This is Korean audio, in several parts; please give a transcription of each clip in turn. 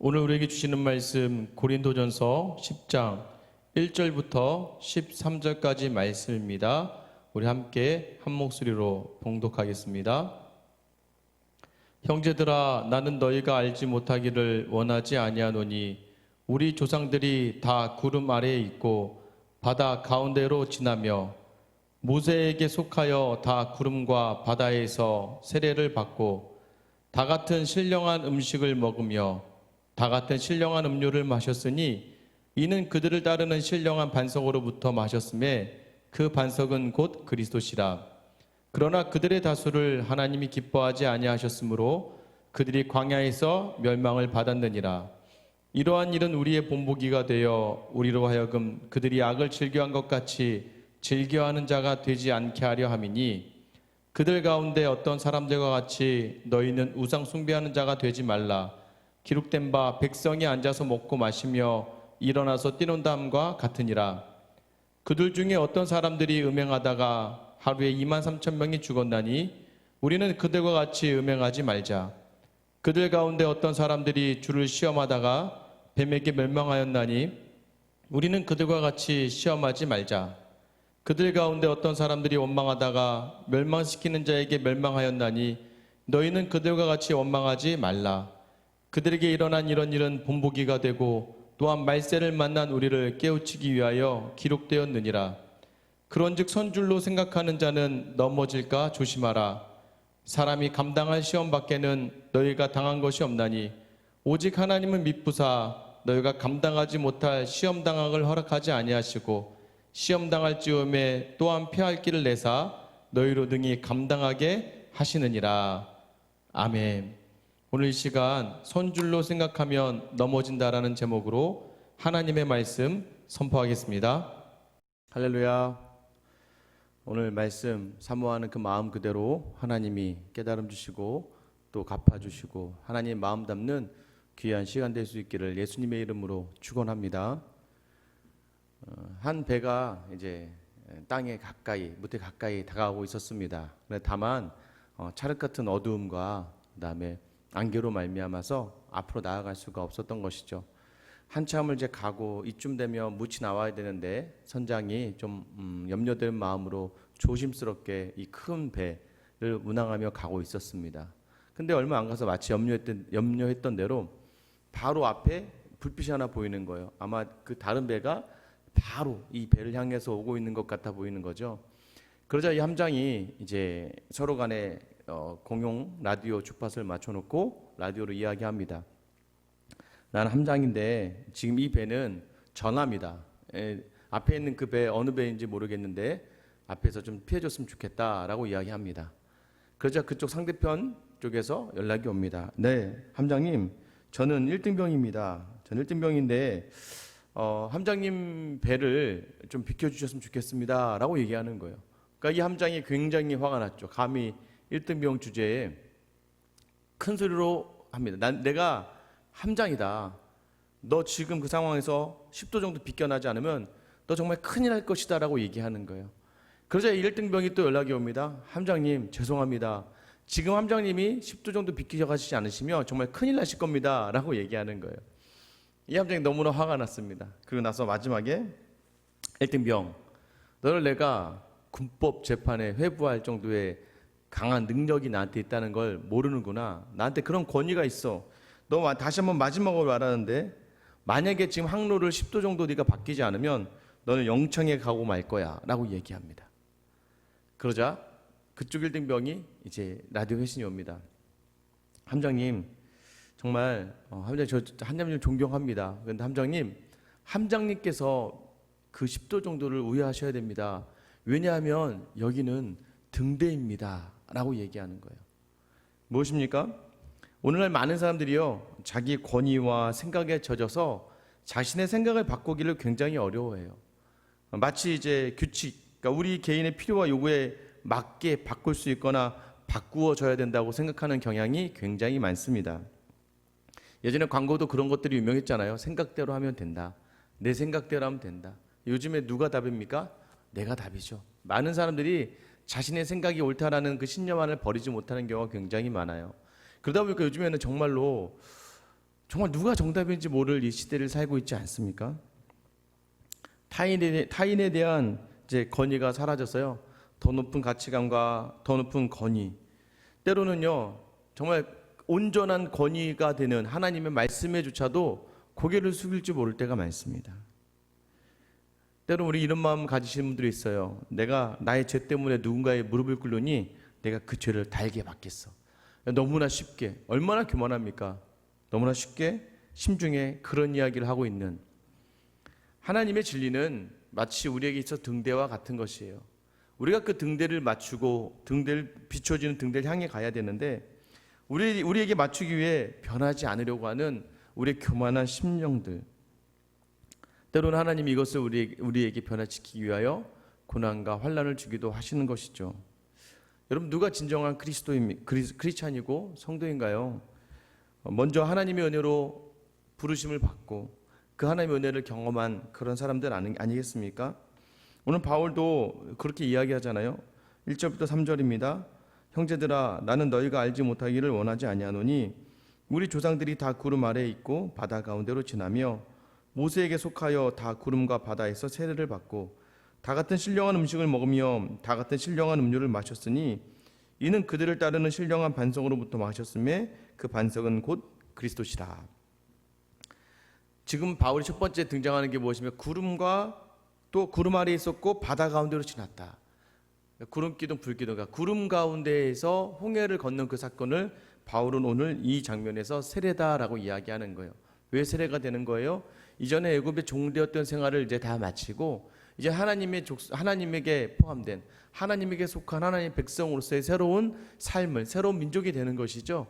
오늘 우리에게 주시는 말씀 고린도전서 10장 1절부터 13절까지 말씀입니다. 우리 함께 한 목소리로 봉독하겠습니다. 형제들아, 나는 너희가 알지 못하기를 원하지 아니하노니 우리 조상들이 다 구름 아래에 있고 바다 가운데로 지나며 모세에게 속하여 다 구름과 바다에서 세례를 받고 다 같은 신령한 음식을 먹으며 다 같은 신령한 음료를 마셨으니 이는 그들을 따르는 신령한 반석으로부터 마셨음에 그 반석은 곧 그리스도시라. 그러나 그들의 다수를 하나님이 기뻐하지 아니하셨으므로 그들이 광야에서 멸망을 받았느니라. 이러한 일은 우리의 본보기가 되어 우리로 하여금 그들이 악을 즐겨한 것 같이 즐겨하는 자가 되지 않게 하려 함이니, 그들 가운데 어떤 사람들과 같이 너희는 우상 숭배하는 자가 되지 말라. 기록된 바 백성이 앉아서 먹고 마시며 일어나서 뛰논다함과 같으니라. 그들 중에 어떤 사람들이 음행하다가 하루에 23,000명이 죽었나니 우리는 그들과 같이 음행하지 말자. 그들 가운데 어떤 사람들이 주를 시험하다가 뱀에게 멸망하였나니 우리는 그들과 같이 시험하지 말자. 그들 가운데 어떤 사람들이 원망하다가 멸망시키는 자에게 멸망하였나니 너희는 그들과 같이 원망하지 말라. 그들에게 일어난 이런 일은 본보기가 되고 또한 말세를 만난 우리를 깨우치기 위하여 기록되었느니라. 그런즉 선줄로 생각하는 자는 넘어질까 조심하라. 사람이 감당할 시험 밖에는 너희가 당한 것이 없나니 오직 하나님은 미쁘사 너희가 감당하지 못할 시험 당함을 허락하지 아니하시고 시험 당할 즈음에 또한 피할 길을 내사 너희로 능히 감당하게 하시느니라. 아멘. 오늘 이 시간 선줄로 생각하면 넘어진다라는 제목으로 하나님의 말씀 선포하겠습니다. 할렐루야. 오늘 말씀 사모하는 그 마음 그대로 하나님이 깨달음 주시고 또 갚아주시고 하나님 마음 담는 귀한 시간 될 수 있기를 예수님의 이름으로 축원합니다. 한 배가 이제 땅에 가까이, 무태 가까이 다가오고 있었습니다. 다만 찰흙 같은 어두움과 그다음에 안개로 말미암아서 앞으로 나아갈 수가 없었던 것이죠. 한참을 이제 가고 이쯤 되면 묻이 나와야 되는데 선장이 좀 염려된 마음으로 조심스럽게 이 큰 배를 운항하며 가고 있었습니다. 근데 얼마 안 가서 마치 염려했던 대로 바로 앞에 불빛이 하나 보이는 거예요. 아마 그 다른 배가 바로 이 배를 향해서 오고 있는 것 같아 보이는 거죠. 그러자 이 함장이 이제 서로 간에 공용 라디오 주파수를 맞춰놓고 라디오로 이야기합니다. 나는 함장인데 지금 이 배는 전함이다. 앞에 있는 그 배 어느 배인지 모르겠는데 앞에서 좀 피해줬으면 좋겠다라고 이야기합니다. 그러자 그쪽 상대편 쪽에서 연락이 옵니다. 네, 함장님, 저는 1등병입니다. 저는 1등병인데 함장님 배를 좀 비켜주셨으면 좋겠습니다 라고 얘기하는 거예요. 그러니까 이 함장이 굉장히 화가 났죠. 감히 1등병 주제에 큰 소리로 합니다. 내가 함장이다. 너 지금 그 상황에서 10도 정도 비껴나지 않으면 너 정말 큰일 날 것이다 라고 얘기하는 거예요. 그러자 1등병이 또 연락이 옵니다. 함장님, 죄송합니다. 지금 함장님이 10도 정도 비켜가시지 않으시면 정말 큰일 나실 겁니다 라고 얘기하는 거예요. 이 함장이 너무나 화가 났습니다. 그리고 나서 마지막에 1등병, 너를 내가 군법 재판에 회부할 정도의 강한 능력이 나한테 있다는 걸 모르는구나. 나한테 그런 권위가 있어. 너 다시 한번 마지막으로 말하는데 만약에 지금 항로를 10도 정도 네가 바뀌지 않으면 너는 영창에 가고 말 거야 라고 얘기합니다. 그러자 그쪽 1등병이 이제 라디오 회신이 옵니다. 함장님, 정말 함장님 존경합니다. 그런데 함장님께서 그 10도 정도를 우회하셔야 됩니다. 왜냐하면 여기는 등대입니다 라고 얘기하는 거예요. 무엇입니까? 오늘날 많은 사람들이요, 자기 권위와 생각에 젖어서 자신의 생각을 바꾸기를 굉장히 어려워해요. 마치 이제 규칙, 그러니까 우리 개인의 필요와 요구에 맞게 바꿀 수 있거나 바꾸어져야 된다고 생각하는 경향이 굉장히 많습니다. 예전에 광고도 그런 것들이 유명했잖아요. 생각대로 하면 된다. 내 생각대로 하면 된다. 요즘에 누가 답입니까? 내가 답이죠. 많은 사람들이 자신의 생각이 옳다라는 그 신념만을 버리지 못하는 경우가 굉장히 많아요. 그러다 보니까 요즘에는 정말로 정말 누가 정답인지 모를 이 시대를 살고 있지 않습니까? 타인에 대한 이제 권위가 사라졌어요. 더 높은 가치관과 더 높은 권위, 때로는요 정말 온전한 권위가 되는 하나님의 말씀에조차도 고개를 숙일 줄 모를 때가 많습니다. 때로 우리 이런 마음 가지시는 분들이 있어요. 내가 나의 죄 때문에 누군가의 무릎을 꿇으니 내가 그 죄를 달게 받겠어. 너무나 쉽게, 얼마나 교만합니까? 너무나 쉽게 심중에 그런 이야기를 하고 있는, 하나님의 진리는 마치 우리에게 있어 등대와 같은 것이에요. 우리가 그 등대를 맞추고 비춰지는 등대를 향해 가야 되는데, 우리에게 맞추기 위해 변하지 않으려고 하는 우리의 교만한 심령들, 때로는 하나님이 이것을 우리에게 변화시키기 위하여 고난과 환난을 주기도 하시는 것이죠. 여러분, 누가 진정한 크리스찬이고 성도인가요? 먼저 하나님의 은혜로 부르심을 받고 그 하나님의 은혜를 경험한 그런 사람들 아니겠습니까? 오늘 바울도 그렇게 이야기하잖아요. 1절부터 3절입니다. 형제들아, 나는 너희가 알지 못하기를 원하지 아니하노니 우리 조상들이 다 구름 아래에 있고 바다 가운데로 지나며 모세에게 속하여 다 구름과 바다에서 세례를 받고 다 같은 신령한 음식을 먹으며 다 같은 신령한 음료를 마셨으니 이는 그들을 따르는 신령한 반석으로부터 마셨음에 그 반석은 곧 그리스도시라. 지금 바울이 첫 번째 등장하는 게 무엇이며, 구름과 또 구름 아래에 있었고 바다 가운데로 지났다. 구름기둥 불기둥가 구름 가운데에서 홍해를 건넌 그 사건을 바울은 오늘 이 장면에서 세례다라고 이야기하는 거예요. 왜 세례가 되는 거예요? 이전에 애굽의 종되었던 생활을 이제 다 마치고 이제 하나님에게 포함된, 하나님에게 속한 하나님의 백성으로서의 새로운 삶을, 새로운 민족이 되는 것이죠.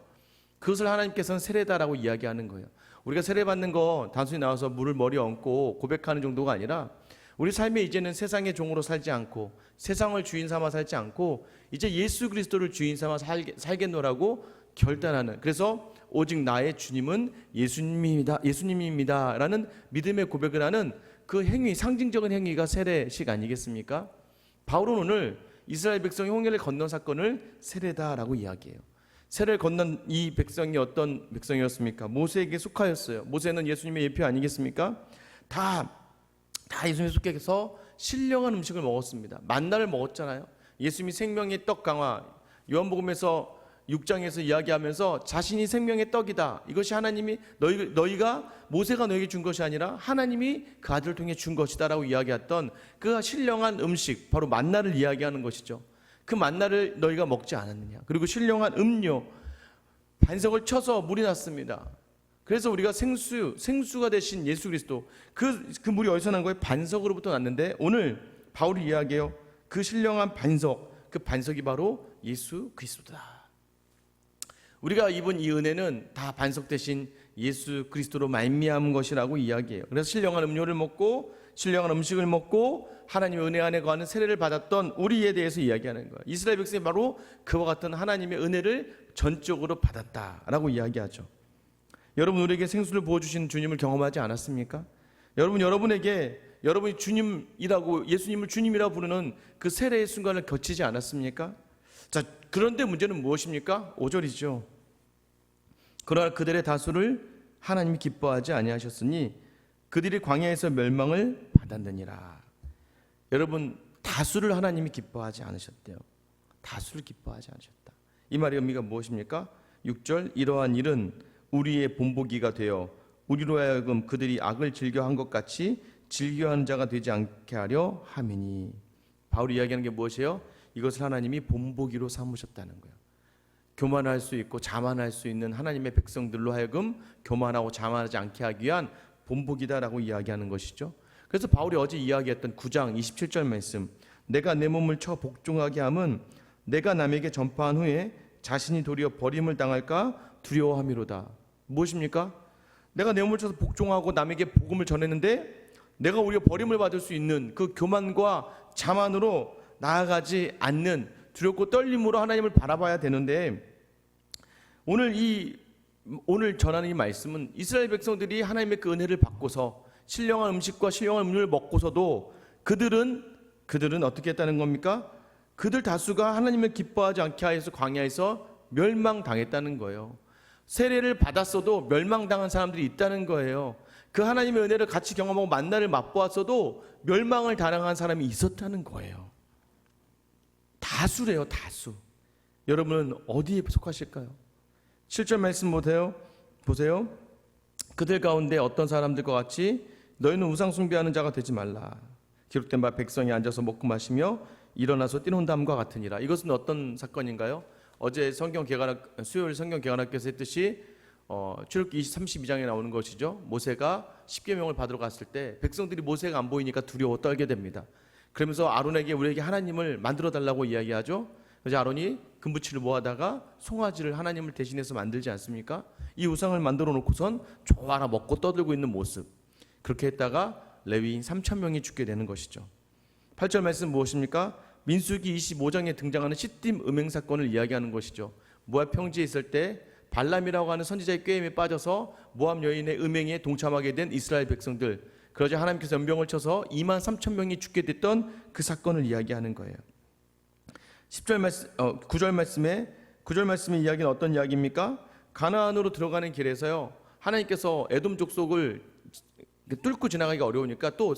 그것을 하나님께서는 세례다라고 이야기하는 거예요. 우리가 세례받는 거 단순히 나와서 물을 머리에 얹고 고백하는 정도가 아니라, 우리 삶에 이제는 세상의 종으로 살지 않고 세상을 주인 삼아 살지 않고 이제 예수 그리스도를 주인 삼아 살겠노라고 결단하는, 그래서 오직 나의 주님은 예수님입니다 라는 믿음의 고백을 하는 그 행위, 상징적인 행위가 세례식 아니겠습니까? 바울은 오늘 이스라엘 백성이 홍해를 건넌 사건을 세례다라고 이야기해요. 세례를 건넌 이 백성이 어떤 백성이었습니까? 모세에게 속하였어요. 모세는 예수님의 예표 아니겠습니까? 다 예수님에 속해서 신령한 음식을 먹었습니다. 만나를 먹었잖아요. 예수님이 생명의 떡 강화, 요한복음에서 6장에서 이야기하면서 자신이 생명의 떡이다. 이것이 하나님이 너희가 모세가 너에게 준 것이 아니라 하나님이 그 아들을 통해 준 것이다라고 이야기했던 그 신령한 음식, 바로 만나를 이야기하는 것이죠. 그 만나를 너희가 먹지 않았느냐. 그리고 신령한 음료, 반석을 쳐서 물이 났습니다. 그래서 우리가 생수가 되신 예수 그리스도, 그 물이 어디서 난 거예요? 반석으로부터 났는데, 오늘 바울이 이야기해요. 그 신령한 반석, 그 반석이 바로 예수 그리스도다. 우리가 입은 이 은혜는 다 반석 대신 예수 그리스도로 말미암은 것이라고 이야기해요. 그래서 신령한 음료를 먹고 신령한 음식을 먹고 하나님의 은혜 안에 거하는 세례를 받았던 우리에 대해서 이야기하는 거예요. 이스라엘 백성이 바로 그와 같은 하나님의 은혜를 전적으로 받았다라고 이야기하죠. 여러분, 우리에게 생수를 부어주신 주님을 경험하지 않았습니까? 여러분에게 여러분이 주님이라고, 예수님을 주님이라고 부르는 그 세례의 순간을 거치지 않았습니까? 자, 그런데 문제는 무엇입니까? 5절이죠. 그러나 그들의 다수를 하나님이 기뻐하지 아니하셨으니 그들이 광야에서 멸망을 받았느니라. 여러분, 다수를 하나님이 기뻐하지 않으셨대요. 다수를 기뻐하지 않으셨다. 이 말의 의미가 무엇입니까? 6절, 이러한 일은 우리의 본보기가 되어 우리로 하여금 그들이 악을 즐겨한 것 같이 즐겨하는 자가 되지 않게 하려 함이니. 바울이 이야기하는 게 무엇이에요? 이것을 하나님이 본보기로 삼으셨다는 거예요. 교만할 수 있고 자만할 수 있는 하나님의 백성들로 하여금 교만하고 자만하지 않게 하기 위한 본보기다라고 이야기하는 것이죠. 그래서 바울이 어제 이야기했던 9장 27절 말씀, 내가 내 몸을 쳐 복종하게 함은 내가 남에게 전파한 후에 자신이 도리어 버림을 당할까 두려워함이로다. 무엇입니까? 내가 내 몸을 쳐서 복종하고 남에게 복음을 전했는데 내가 오히려 버림을 받을 수 있는 그 교만과 자만으로 나아가지 않는 두렵고 떨림으로 하나님을 바라봐야 되는데, 오늘 전하는 이 말씀은 이스라엘 백성들이 하나님의 그 은혜를 받고서 신령한 음식과 신령한 음료를 먹고서도 그들은 어떻게 했다는 겁니까? 그들 다수가 하나님을 기뻐하지 않게 하여서 광야에서 멸망당했다는 거예요. 세례를 받았어도 멸망당한 사람들이 있다는 거예요. 그 하나님의 은혜를 같이 경험하고 만나를 맛보았어도 멸망을 당한 사람이 있었다는 거예요. 다수래요, 다수. 여러분은 어디에 속하실까요? 7절 말씀 보세요. 그들 가운데 어떤 사람들과 같이 너희는 우상 숭배하는 자가 되지 말라. 기록된 바 백성이 앉아서 먹고 마시며 일어나서 뛰논담과 같으니라. 이것은 어떤 사건인가요? 어제 수요일 성경 개관학교에서 했듯이 출애굽기 32장에 나오는 것이죠. 모세가 십계명을 받으러 갔을 때 백성들이 모세가 안 보이니까 두려워 떨게 됩니다. 그러면서 아론에게 우리에게 하나님을 만들어 달라고 이야기하죠. 그래서 아론이 금붙이를 모아다가 송아지를 하나님을 대신해서 만들지 않습니까? 이 우상을 만들어 놓고선 좋아라 먹고 떠들고 있는 모습. 그렇게 했다가 레위인 3,000명이 죽게 되는 것이죠. 8절 말씀 무엇입니까? 민수기 25장에 등장하는 시딤 음행 사건을 이야기하는 것이죠. 모압 평지에 있을 때 발람이라고 하는 선지자의 꾀임에 빠져서 모압 여인의 음행에 동참하게 된 이스라엘 백성들, 그러자 하나님께서 연병을 쳐서 23,000명이 죽게 됐던 그 사건을 이야기하는 거예요. 9절 말씀의 이야기는 어떤 이야기입니까? 가나안으로 들어가는 길에서요, 하나님께서 에돔 족속을 뚫고 지나가기가 어려우니까 또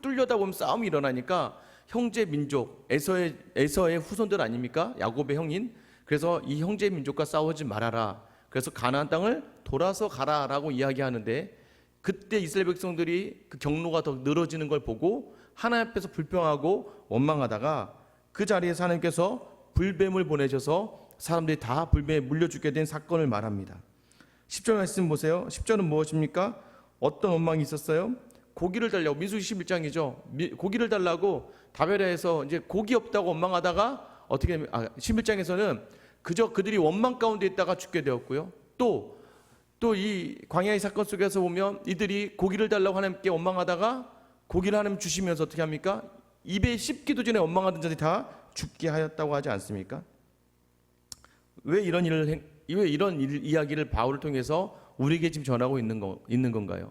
뚫려다 보면 싸움이 일어나니까 형제 민족 에서의 후손들 아닙니까? 야곱의 형인. 그래서 이 형제 민족과 싸우지 말아라. 그래서 가나안 땅을 돌아서 가라라고 이야기하는데, 그때 이스라엘 백성들이 그 경로가 더 늘어지는 걸 보고 하나님 앞에서 불평하고 원망하다가 그 자리에서 하나님께서 불뱀을 보내셔서 사람들이 다 불뱀에 물려 죽게 된 사건을 말합니다. 10절 말씀 보세요. 10절은 무엇입니까? 어떤 원망이 있었어요? 고기를 달라고, 민수기 11장이죠. 고기를 달라고 다베라에서 이제 고기 없다고 원망하다가 11장에서는 그저 그들이 원망 가운데 있다가 죽게 되었고요. 또 이 광야의 사건 속에서 보면 이들이 고기를 달라고 하나님께 원망하다가 고기를 하나님 주시면서 어떻게 합니까? 입에 씹기도 전에 원망하던 자들이 다 죽게 하였다고 하지 않습니까? 왜 이런 이야기를 바울을 통해서 우리에게 지금 전하고 있는 건가요?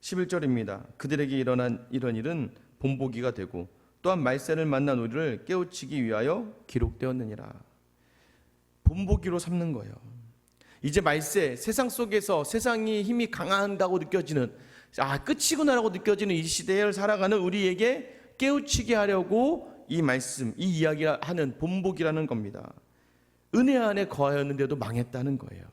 11절입니다. 그들에게 일어난 이런 일은 본보기가 되고 또한 말세를 만난 우리를 깨우치기 위하여 기록되었느니라. 본보기로 삼는 거예요. 이제 말세, 세상 속에서 세상이 힘이 강한다고 느껴지는, 끝이구나라고 느껴지는 이 시대를 살아가는 우리에게 깨우치게 하려고 이 말씀, 이 이야기를 하는 본보기라는 겁니다. 은혜 안에 거하였는데도 망했다는 거예요.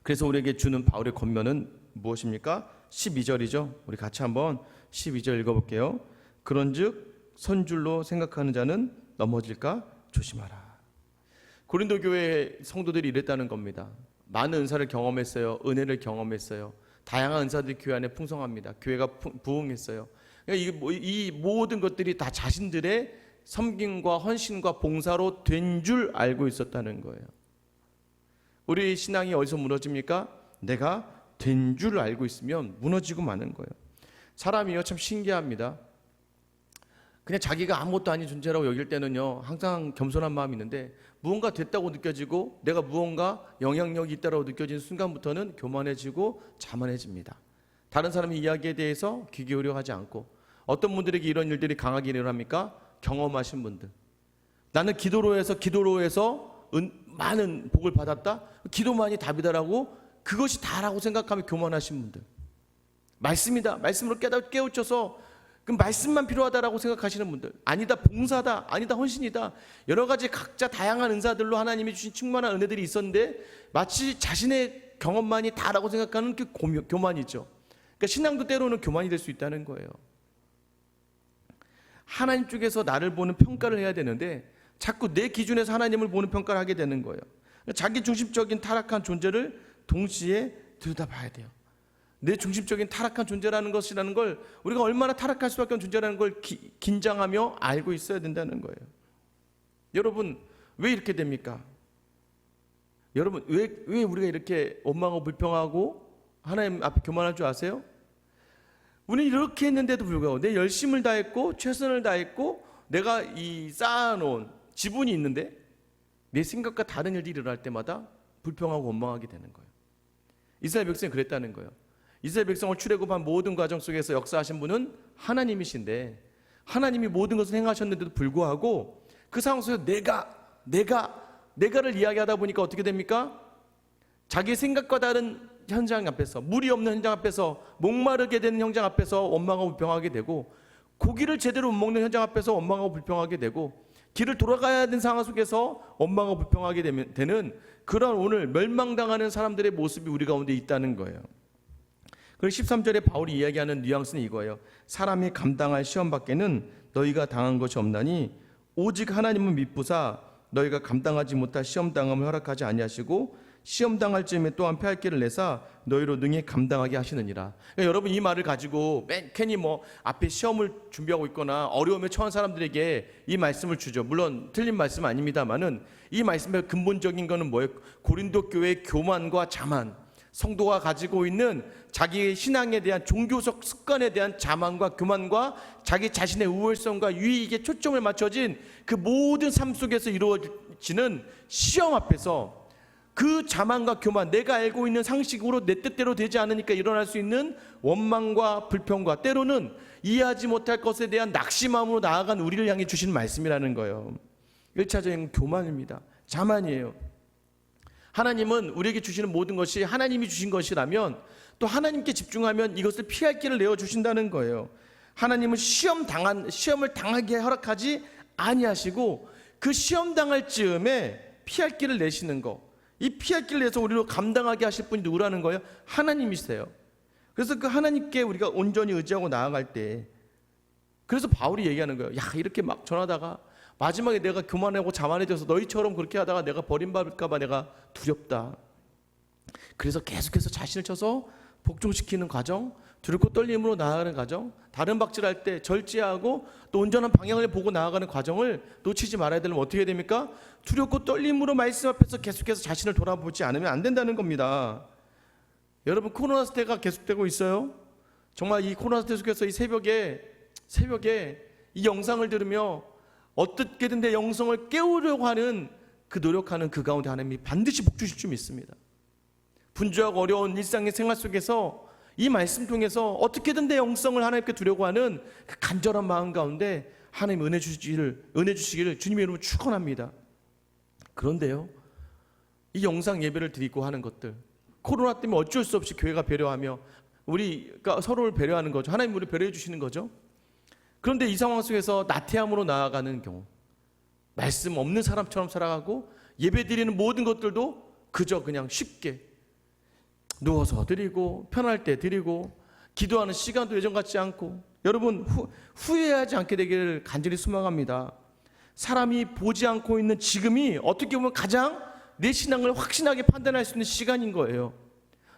그래서 우리에게 주는 바울의 권면은 무엇입니까? 12절이죠. 우리 같이 한번 12절 읽어볼게요. 그런즉 선줄로 생각하는 자는 넘어질까 조심하라. 고린도 교회 성도들이 이랬다는 겁니다. 많은 은사를 경험했어요. 은혜를 경험했어요. 다양한 은사들이 교회 안에 풍성합니다. 교회가 부흥했어요. 그러니까 이 모든 것들이 다 자신들의 섬김과 헌신과 봉사로 된 줄 알고 있었다는 거예요. 우리 신앙이 어디서 무너집니까? 내가 된 줄 알고 있으면 무너지고 마는 거예요. 사람이요, 참 신기합니다. 그냥 자기가 아무것도 아닌 존재라고 여길 때는요, 항상 겸손한 마음이 있는데 무언가 됐다고 느껴지고 내가 무언가 영향력이 있다고 느껴지는 순간부터는 교만해지고 자만해집니다. 다른 사람의 이야기에 대해서 귀 기울여 하지 않고, 어떤 분들에게 이런 일들이 강하게 일어납니까? 경험하신 분들. 나는 기도로 해서 많은 복을 받았다? 기도만이 답이다라고, 그것이 다라고 생각하며 교만하신 분들. 말씀이다, 말씀으로 깨우쳐서 그 말씀만 필요하다라고 생각하시는 분들. 아니다, 봉사다, 아니다, 헌신이다, 여러 가지 각자 다양한 은사들로 하나님이 주신 충만한 은혜들이 있었는데 마치 자신의 경험만이 다라고 생각하는 그 교만이죠. 그러니까 신앙도 때로는 교만이 될 수 있다는 거예요. 하나님 쪽에서 나를 보는 평가를 해야 되는데 자꾸 내 기준에서 하나님을 보는 평가를 하게 되는 거예요. 자기 중심적인 타락한 존재를 동시에 들여다봐야 돼요. 내 중심적인 타락한 존재라는 것이라는 걸, 우리가 얼마나 타락할 수밖에 없는 존재라는 걸 긴장하며 알고 있어야 된다는 거예요. 여러분, 왜 이렇게 됩니까? 여러분, 왜 우리가 이렇게 원망하고 불평하고 하나님 앞에 교만할 줄 아세요? 우리는 이렇게 했는데도 불구하고 내 열심을 다했고 최선을 다했고 내가 이 쌓아놓은 지분이 있는데 내 생각과 다른 일이 일어날 때마다 불평하고 원망하게 되는 거예요. 이스라엘 백성이 그랬다는 거예요. 이스라엘 백성을 출애굽한 모든 과정 속에서 역사하신 분은 하나님이신데, 하나님이 모든 것을 행하셨는데도 불구하고 그 상황 속에서 내가를 이야기하다 보니까 어떻게 됩니까? 자기 생각과 다른 현장 앞에서, 물이 없는 현장 앞에서, 목마르게 되는 현장 앞에서 원망하고 불평하게 되고, 고기를 제대로 못 먹는 현장 앞에서 원망하고 불평하게 되고, 길을 돌아가야 하는 상황 속에서 원망하고 불평하게 되는 그런 오늘 멸망당하는 사람들의 모습이 우리 가운데 있다는 거예요. 그리고 13절에 바울이 이야기하는 뉘앙스는 이거예요. 사람이 감당할 시험 밖에는 너희가 당한 것이 없나니 오직 하나님은 미쁘사 너희가 감당하지 못할 시험 당함을 허락하지 아니하시고 시험 당할 즈음에 또한 피할 길을 내사 너희로 능히 감당하게 하시느니라. 그러니까 여러분, 이 말을 가지고 괜히 앞에 시험을 준비하고 있거나 어려움에 처한 사람들에게 이 말씀을 주죠. 물론 틀린 말씀은 아닙니다만은 이 말씀의 근본적인 거는 뭐예요? 고린도 교회의 교만과 자만, 성도가 가지고 있는 자기의 신앙에 대한 종교적 습관에 대한 자만과 교만과 자기 자신의 우월성과 유익에 초점을 맞춰진 그 모든 삶 속에서 이루어지는 시험 앞에서 그 자만과 교만, 내가 알고 있는 상식으로 내 뜻대로 되지 않으니까 일어날 수 있는 원망과 불평과 때로는 이해하지 못할 것에 대한 낙심함으로 나아간 우리를 향해 주신 말씀이라는 거예요. 1차적인 교만입니다. 자만이에요. 하나님은 우리에게 주시는 모든 것이 하나님이 주신 것이라면 또 하나님께 집중하면 이것을 피할 길을 내어 주신다는 거예요. 하나님은 시험을 당하게 허락하지 아니하시고 그 시험 당할 즈음에 피할 길을 내시는 거, 이 피할 길을 내서 우리로 감당하게 하실 분이 누구라는 거예요? 하나님이세요. 그래서 그 하나님께 우리가 온전히 의지하고 나아갈 때, 그래서 바울이 얘기하는 거예요. 야, 이렇게 막 전하다가 마지막에 내가 교만하고 자만해져서 너희처럼 그렇게 하다가 내가 버림받을까 봐 내가 두렵다. 그래서 계속해서 자신을 쳐서 복종시키는 과정, 두렵고 떨림으로 나아가는 과정, 다른 박질할 때 절제하고 또 온전한 방향을 보고 나아가는 과정을 놓치지 말아야 되면 어떻게 해야 됩니까? 두렵고 떨림으로 말씀 앞에서 계속해서 자신을 돌아보지 않으면 안 된다는 겁니다. 여러분, 코로나 시대가 계속되고 있어요. 정말 이 코로나 시대 속에서 이 새벽에 이 영상을 들으며 어떻게든 내 영성을 깨우려고 하는 그 노력하는 그 가운데 하나님이 반드시 복 주실 줄 믿습니다. 분주하고 어려운 일상의 생활 속에서 이 말씀 통해서 어떻게든 내 영성을 하나님께 두려고 하는 그 간절한 마음 가운데 하나님 은혜 주시기를 주님의 이름으로 축원합니다. 그런데요, 이 영상 예배를 드리고 하는 것들, 코로나 때문에 어쩔 수 없이 교회가 배려하며 우리가 서로를 배려하는 거죠. 하나님 우리를 배려해 주시는 거죠. 그런데 이 상황 속에서 나태함으로 나아가는 경우, 말씀 없는 사람처럼 살아가고 예배 드리는 모든 것들도 그저 그냥 쉽게 누워서 드리고 편할 때 드리고 기도하는 시간도 예전 같지 않고, 여러분 후회하지 않게 되기를 간절히 소망합니다. 사람이 보지 않고 있는 지금이 어떻게 보면 가장 내 신앙을 확신하게 판단할 수 있는 시간인 거예요.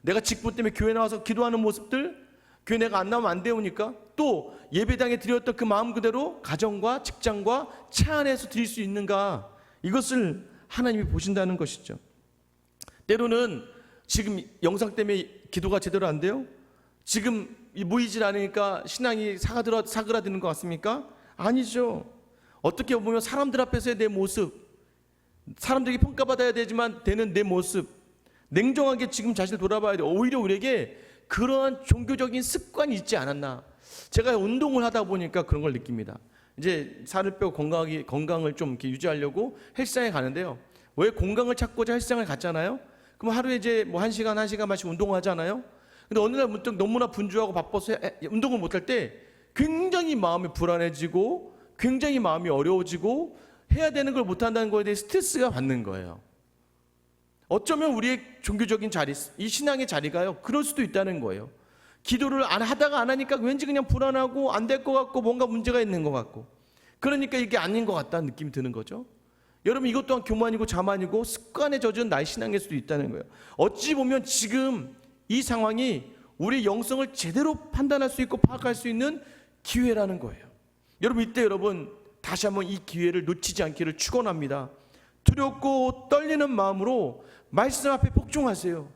내가 직분 때문에 교회 나와서 기도하는 모습들, 교회 내가 안 나오면 안 되오니까 또 예배당에 드렸던 그 마음 그대로 가정과 직장과 차 안에서 드릴 수 있는가, 이것을 하나님이 보신다는 것이죠. 때로는 지금 영상 때문에 기도가 제대로 안 돼요? 지금 모이질 않으니까 신앙이 사그라드는 것 같습니까? 아니죠. 어떻게 보면 사람들 앞에서의 내 모습, 사람들에게 평가받아야 되지만 되는 내 모습, 냉정하게 지금 자신을 돌아봐야 돼요. 오히려 우리에게 그러한 종교적인 습관이 있지 않았나. 제가 운동을 하다 보니까 그런 걸 느낍니다. 이제 살을 빼고 건강을 좀 이렇게 유지하려고 헬스장에 가는데요. 왜 건강을 찾고자 헬스장을 갔잖아요. 그럼 하루에 이제 1시간씩 운동을 하잖아요. 근데 어느 날 문득 너무나 분주하고 바빠서 운동을 못할 때 굉장히 마음이 불안해지고 굉장히 마음이 어려워지고 해야 되는 걸 못한다는 거에 대해 스트레스가 받는 거예요. 어쩌면 우리의 종교적인 자리, 이 신앙의 자리가요, 그럴 수도 있다는 거예요. 기도를 안 하다가 안 하니까 왠지 그냥 불안하고 안 될 것 같고 뭔가 문제가 있는 것 같고, 그러니까 이게 아닌 것 같다는 느낌이 드는 거죠. 여러분, 이것 또한 교만이고 자만이고 습관에 젖은 나의 신앙일 수도 있다는 거예요. 어찌 보면 지금 이 상황이 우리 영성을 제대로 판단할 수 있고 파악할 수 있는 기회라는 거예요. 여러분, 이때 여러분 다시 한번 이 기회를 놓치지 않기를 축원합니다. 두렵고 떨리는 마음으로 말씀 앞에 복종하세요.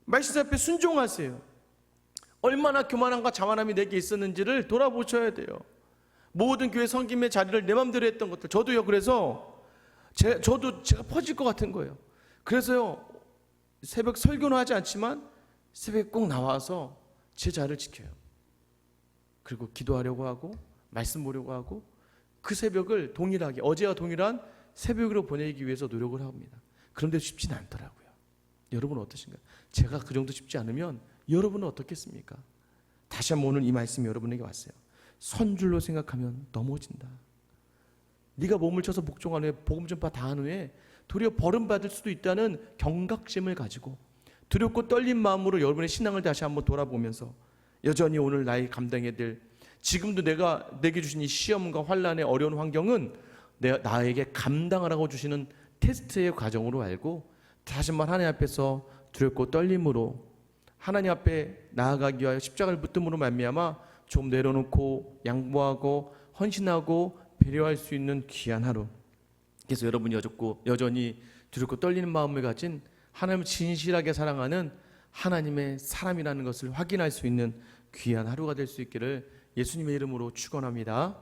말씀 앞에 순종하세요. 얼마나 교만함과 자만함이 내게 있었는지를 돌아보셔야 돼요. 모든 교회 섬김의 자리를 내 맘대로 했던 것들, 저도요. 그래서 제가 퍼질 것 같은 거예요. 그래서요, 새벽 설교는 하지 않지만 새벽에 꼭 나와서 제 자리를 지켜요. 그리고 기도하려고 하고 말씀 보려고 하고 그 새벽을 동일하게, 어제와 동일한 새벽으로 보내기 위해서 노력을 합니다. 그런데 쉽지는 않더라고요. 여러분은 어떠신가요? 제가 그 정도 쉽지 않으면 여러분은 어떻겠습니까? 다시 한번 오늘 이 말씀이 여러분에게 왔어요. 선줄로 생각하면 넘어진다. 네가 몸을 쳐서 복종한 후에 복음 전파 다 한 후에 도리어 버림받을 수도 있다는 경각심을 가지고 두렵고 떨린 마음으로 여러분의 신앙을 다시 한번 돌아보면서 여전히 오늘 나의 감당해야 될 지금도 내게 주신 이 시험과 환난의 어려운 환경은 나에게 감당하라고 주시는 테스트의 과정으로 알고 다시 한번 하나님 앞에서 두렵고 떨림으로 하나님 앞에 나아가기 위하여 십자가를 붙듦으로 말미암아 좀 내려놓고 양보하고 헌신하고 배려할 수 있는 귀한 하루. 그래서 여러분이 여전히 두렵고 떨리는 마음을 가진 하나님을 진실하게 사랑하는 하나님의 사람이라는 것을 확인할 수 있는 귀한 하루가 될 수 있기를 예수님의 이름으로 축원합니다.